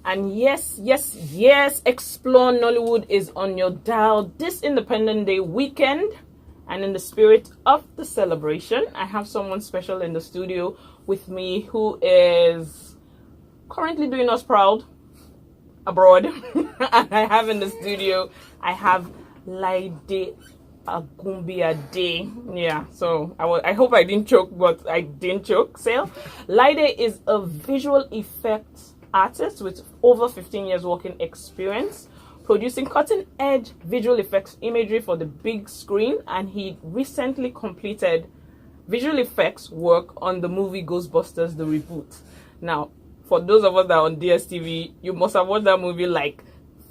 And yes, Xplore Nollywood is on your dial this Independence Day weekend. And in the spirit of the celebration, I have someone special in the studio with me who is currently doing us proud abroad. And I have in the studio, I have Laide Agunbiade. Yeah, so I hope I didn't choke, but I didn't choke. So, Laide is a visual effects artist with over 15 years working experience, producing cutting-edge visual effects imagery for the big screen, and he recently completed visual effects work on the movie Ghostbusters the Reboot. Now, for those of us that are on DSTV, you must have watched that movie like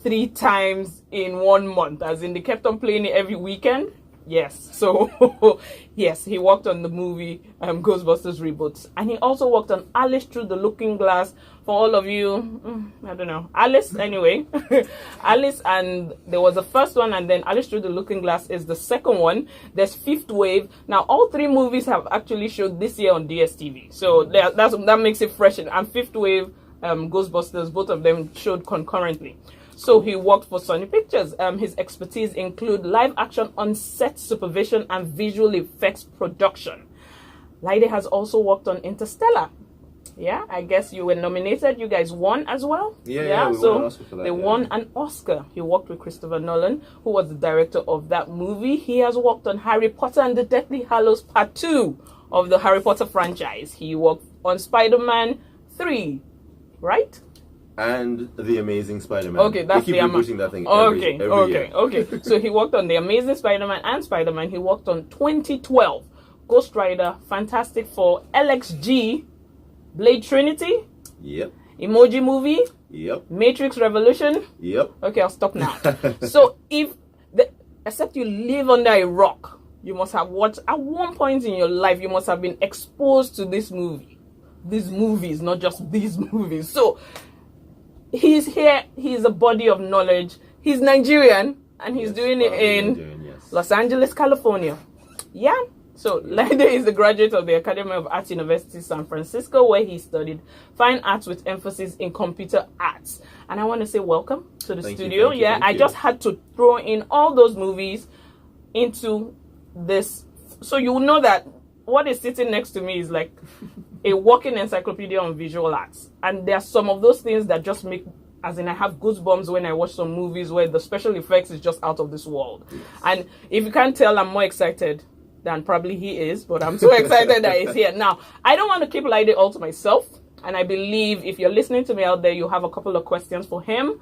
3 times in 1 month, as in they kept on playing it every weekend. Yes, so yes, he worked on the movie Ghostbusters Reboot, and he also worked on Alice Through the Looking Glass. For all of you, I don't know, Alice anyway. Alice, and there was the first one, and then Alice Through the Looking Glass is the second one. There's Fifth Wave. Now all 3 movies have actually showed this year on DSTV, so that makes it fresh. And Fifth Wave, Ghostbusters, both of them showed concurrently. So he worked for Sony Pictures. His expertise include live action on-set supervision and visual effects production. Laide has also worked on Interstellar. Yeah, I guess you were nominated. You guys won as well. Yeah, we won an Oscar for that, they won an Oscar. He worked with Christopher Nolan, who was the director of that movie. He has worked on Harry Potter and the Deathly Hallows Part 2 of the Harry Potter franchise. He worked on Spider-Man 3, right? And The Amazing Spider-Man. Okay, that's they keep rebooting that thing every year. Okay. So he worked on The Amazing Spider-Man and Spider-Man. He worked on 2012, Ghost Rider, Fantastic Four, LXG, Blade Trinity. Yep. Emoji Movie. Yep. Matrix Revolution. Yep. Okay, I'll stop now. So except you live under a rock, you must have watched, at one point in your life, you must have been exposed to this movie. These movies, not just these movies. So he's here, he's a body of knowledge. He's Nigerian, and he's doing it in Los Angeles, California. Yeah. So Laide is a graduate of the Academy of Arts University San Francisco, where he studied fine arts with emphasis in computer arts. And I want to say welcome to the studio. I just had to throw in all those movies into this, so you know that what is sitting next to me is like a walking encyclopedia on visual arts. And there are some of those things that just make, as in I have goosebumps when I watch some movies where the special effects is just out of this world. Yes. And if you can't tell, I'm more excited than probably he is, but I'm so excited that he's here. Now, I don't want to keep Laide all to myself, and I believe if you're listening to me out there, you have a couple of questions for him.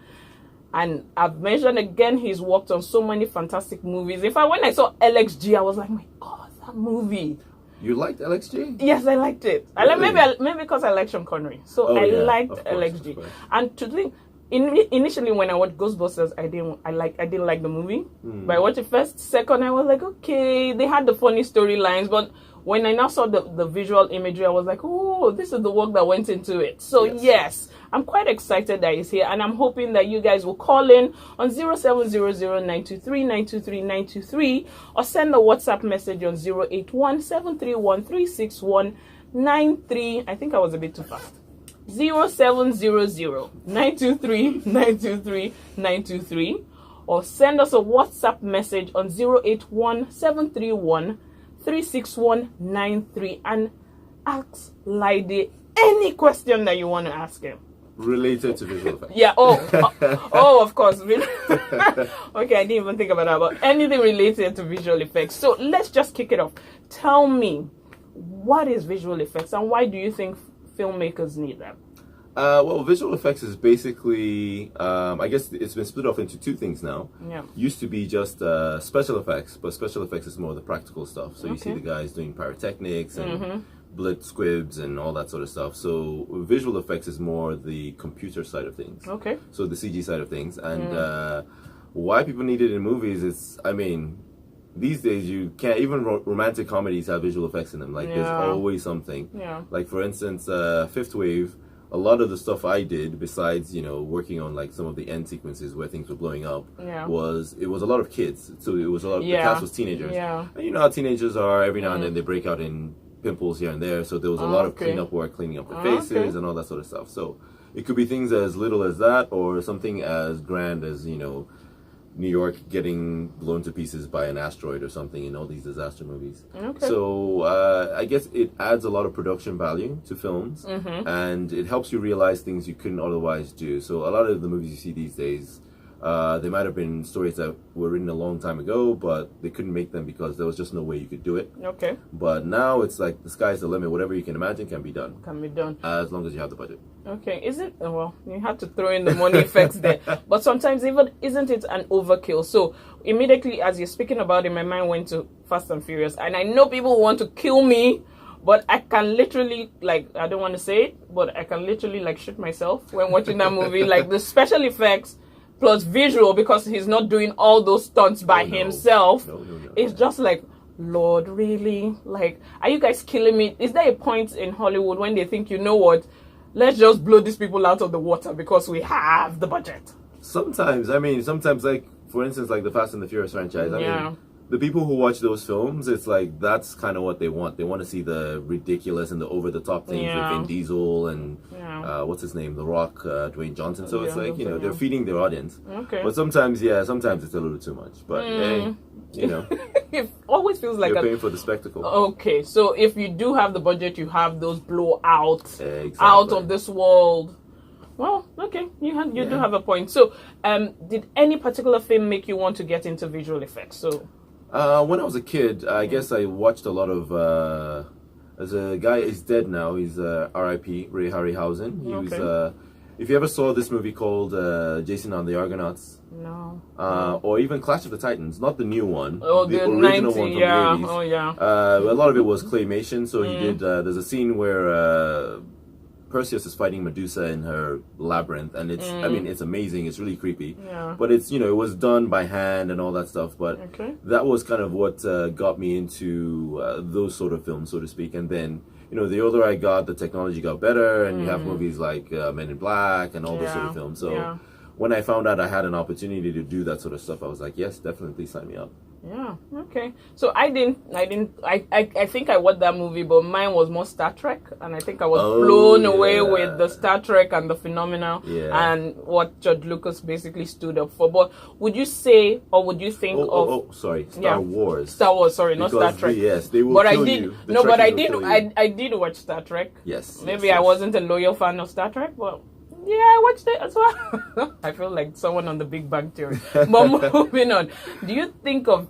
And I've mentioned again, he's worked on so many fantastic movies. In fact, when I saw LXG, I was like, my God, that movie. You liked LXG? Yes, I liked it. Really? Maybe because I like Sean Connery. So I liked LXG. And to think, initially when I watched Ghostbusters, I didn't like the movie. But I watched it first, second, I was like, okay, they had the funny storylines, but when I now saw the visual imagery, I was like, oh, this is the work that went into it. So yes, I'm quite excited that he's here, and I'm hoping that you guys will call in on 0700-923-923-923 or send a WhatsApp message on 081-731-36193. I think I was a bit too fast. 0700-923-923-923, or send us a WhatsApp message on 081-731-36193 and ask Laide any question that you want to ask him. Related to visual effects. Yeah, of course. Okay, I didn't even think about that, but anything related to visual effects. So let's just kick it off. Tell me, what is visual effects and why do you think filmmakers need them? Well, visual effects is basically, I guess it's been split off into 2 things now. Yeah. Used to be just special effects, but special effects is more of the practical stuff. So you see the guys doing pyrotechnics and blitz squibs and all that sort of stuff. So visual effects is more the computer side of things. Okay. So the CG side of things. And why people need it in movies is, I mean, these days you can't, even romantic comedies have visual effects in them. Like there's always something. Yeah. Like for instance, Fifth Wave, a lot of the stuff I did, besides, you know, working on like some of the end sequences where things were blowing up, was a lot of kids. So it was a lot of, the cast was teenagers. Yeah. And you know how teenagers are, every now and then they break out in pimples here and there. So there was a lot of cleanup work, cleaning up the faces and all that sort of stuff. So it could be things as little as that, or something as grand as, you know, New York getting blown to pieces by an asteroid or something in all these disaster movies. Okay. So I guess it adds a lot of production value to films, and it helps you realize things you couldn't otherwise do. So a lot of the movies you see these days, they might have been stories that were written a long time ago, but they couldn't make them because there was just no way you could do it. Okay. But now it's like the sky's the limit. Whatever you can imagine can be done. Can be done. As long as you have the budget. Okay. Is it? Well, you have to throw in the money effects there. But sometimes even isn't it an overkill? So immediately as you're speaking about it, my mind went to Fast and Furious. And I know people want to kill me, but I can literally, like, I don't want to say it, but I can literally, like, shoot myself when watching that movie. Like, the special effects plus visual, because he's not doing all those stunts by himself. No. It's just like, Lord, really? Like, are you guys killing me? Is there a point in Hollywood when they think, you know what, let's just blow these people out of the water because we have the budget? Sometimes, like, for instance, like the Fast and the Furious franchise, I mean, the people who watch those films, it's like, that's kind of what they want. They want to see the ridiculous and the over-the-top things with Vin Diesel and, what's his name, The Rock, Dwayne Johnson. So it's like, you know, they're feeding their audience. Okay. But sometimes it's a little too much. But, hey, you know. It always feels like you're paying for the spectacle. Okay, so if you do have the budget, you have those blowout, out of this world. Well, okay, you do have a point. So, did any particular film make you want to get into visual effects? So, when I was a kid, I guess I watched a lot of. There's a guy, he's dead now. He's R.I.P. Ray Harryhausen. He was. If you ever saw this movie called Jason and the Argonauts, no, or even Clash of the Titans, not the new one, the original one from the 80s. Oh yeah. A lot of it was claymation. So he did. There's a scene where Perseus is fighting Medusa in her labyrinth, and it's I mean, it's amazing. It's really creepy. Yeah. But it's, you know, it was done by hand and all that stuff. But that was kind of what got me into those sort of films, so to speak. And then, you know, the older I got, the technology got better, and you have movies like Men in Black and all those sort of films. So when I found out I had an opportunity to do that sort of stuff, I was like, yes, definitely sign me up. Yeah, okay. So I think I watched that movie, but mine was more Star Trek, and I think I was blown away with the Star Trek and the phenomenal and what George Lucas basically stood up for. But would you say, or would you think Star Wars. Star Wars, sorry, not Star Trek. Yes, they will kill you. I did watch Star Trek. Yes. Maybe I wasn't a loyal fan of Star Trek, but yeah, I watched it as well. I feel like someone on the Big Bang Theory. But moving on, do you think of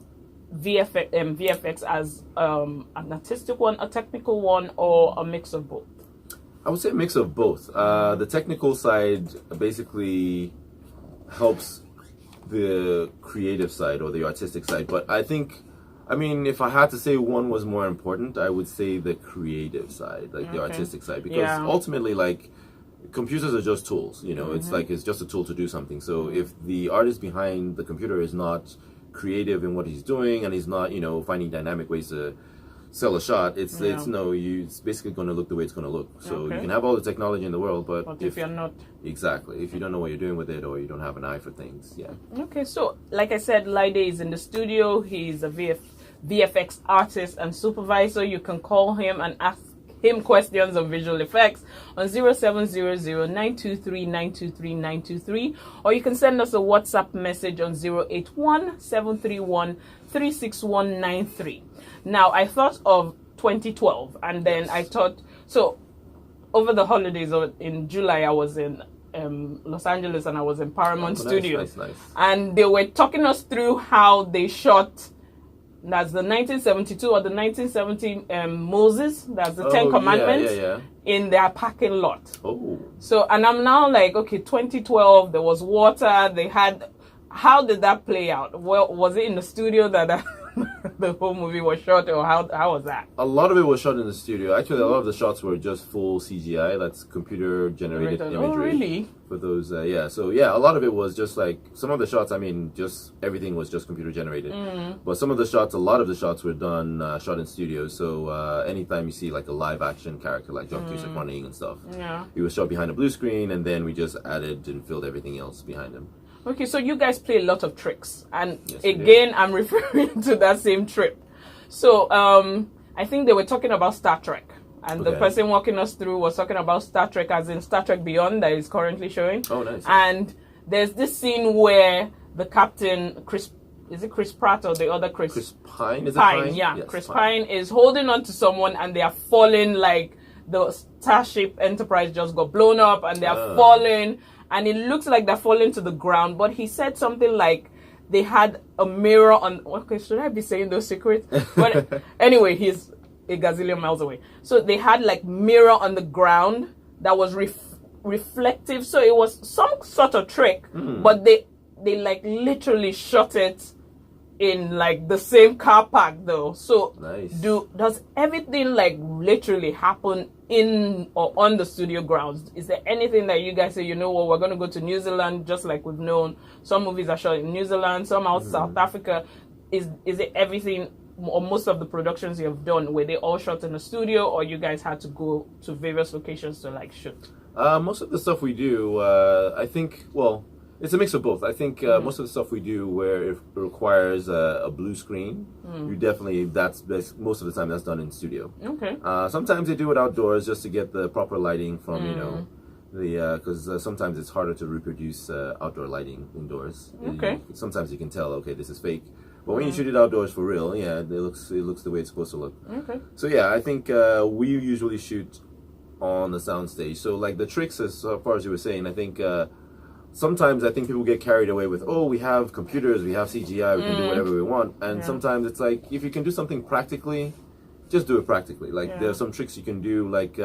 VFX as an artistic one, a technical one, or a mix of both? I would say a mix of both. The technical side basically helps the creative side or the artistic side. But I think, I mean, if I had to say one was more important, I would say the creative side, like the artistic side. Because ultimately, like, computers are just tools, you know, it's like, it's just a tool to do something. So if the artist behind the computer is not creative in what he's doing, and he's not, you know, finding dynamic ways to sell a shot, it's basically going to look the way it's going to look. So you can have all the technology in the world, but if you're not... Exactly. If you don't know what you're doing with it, or you don't have an eye for things, Okay, so like I said, Laide is in the studio. He's a VFX artist and supervisor. You can call him and ask him questions on visual effects on 0700-923-923-923, or you can send us a WhatsApp message on 081-731-36193. Now, I thought of 2012, and then I thought, so over the holidays in July, I was in Los Angeles, and I was in Paramount Studios, nice. And they were talking us through how they shot. That's the 1972 or the 1970 Moses. That's the Ten Commandments in their parking lot. Oh. So, and I'm now like, okay, 2012, there was water. They had, how did that play out? Well, was it in the studio that the whole movie was shot, or how was that? A lot of it was shot in the studio. Actually, a lot of the shots were just full CGI. That's computer generated imagery. Oh, really? For those, So a lot of it was just like, some of the shots, I mean, just everything was just computer generated. But some of the shots, a lot of the shots were done, shot in studio. So anytime you see like a live action character like John Cusack running and stuff, he was shot behind a blue screen, and then we just added and filled everything else behind him. Okay, so you guys play a lot of tricks, and again, I'm referring to that same trip. So I think they were talking about Star Trek, And the person walking us through was talking about Star Trek, as in Star Trek Beyond, that is currently showing. Oh, nice. And there's this scene where the captain, is it Chris Pratt or the other Chris? Chris Pine, is it Pine? Pine? Yeah, yes, Chris Pine is holding on to someone and they are falling, like the Starship Enterprise just got blown up and they are falling, and it looks like they're falling to the ground. But he said something like they had a mirror on. Okay, should I be saying those secrets? But anyway, he's a gazillion miles away. So they had like mirror on the ground that was reflective. So it was some sort of trick, but they like literally shot it in like the same car park though. So nice. Does everything like literally happen in or on the studio grounds? Is there anything that you guys say, you know what, we're going to go to New Zealand, just like we've known some movies are shot in New Zealand, some out South Africa? Is it everything, or most of the productions you have done, were they all shot in the studio, or you guys had to go to various locations to like shoot? Most of the stuff we do, I think, well, it's a mix of both. I think most of the stuff we do where it requires a blue screen, you definitely, most of the time that's done in studio. Okay. Sometimes they do it outdoors just to get the proper lighting from, you know, because sometimes it's harder to reproduce outdoor lighting indoors. Okay. Sometimes you can tell, okay, this is fake. But when you shoot it outdoors for real, yeah, it looks the way it's supposed to look. Okay. So yeah, I think we usually shoot on the soundstage. So like the tricks, as far as you were saying, I think sometimes I think people get carried away with, oh, we have computers, we have CGI, we can do whatever we want. And sometimes it's like, if you can do something practically, just do it practically. Like there are some tricks you can do, like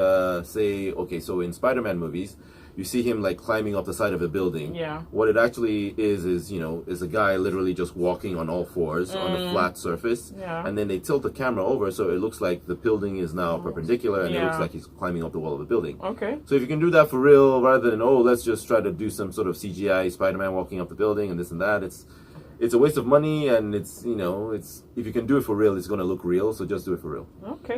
say, okay, so in Spider-Man movies, you see him like climbing up the side of a building. Yeah. What it actually is, you know, is a guy literally just walking on all fours on a flat surface. Yeah. And then they tilt the camera over so it looks like the building is now perpendicular and it looks like he's climbing up the wall of a building. Okay. So if you can do that for real, rather than, oh, let's just try to do some sort of CGI Spider-Man walking up the building and this and that, it's a waste of money, and it's, you know, it's, if you can do it for real, it's going to look real, so just do it for real. Okay.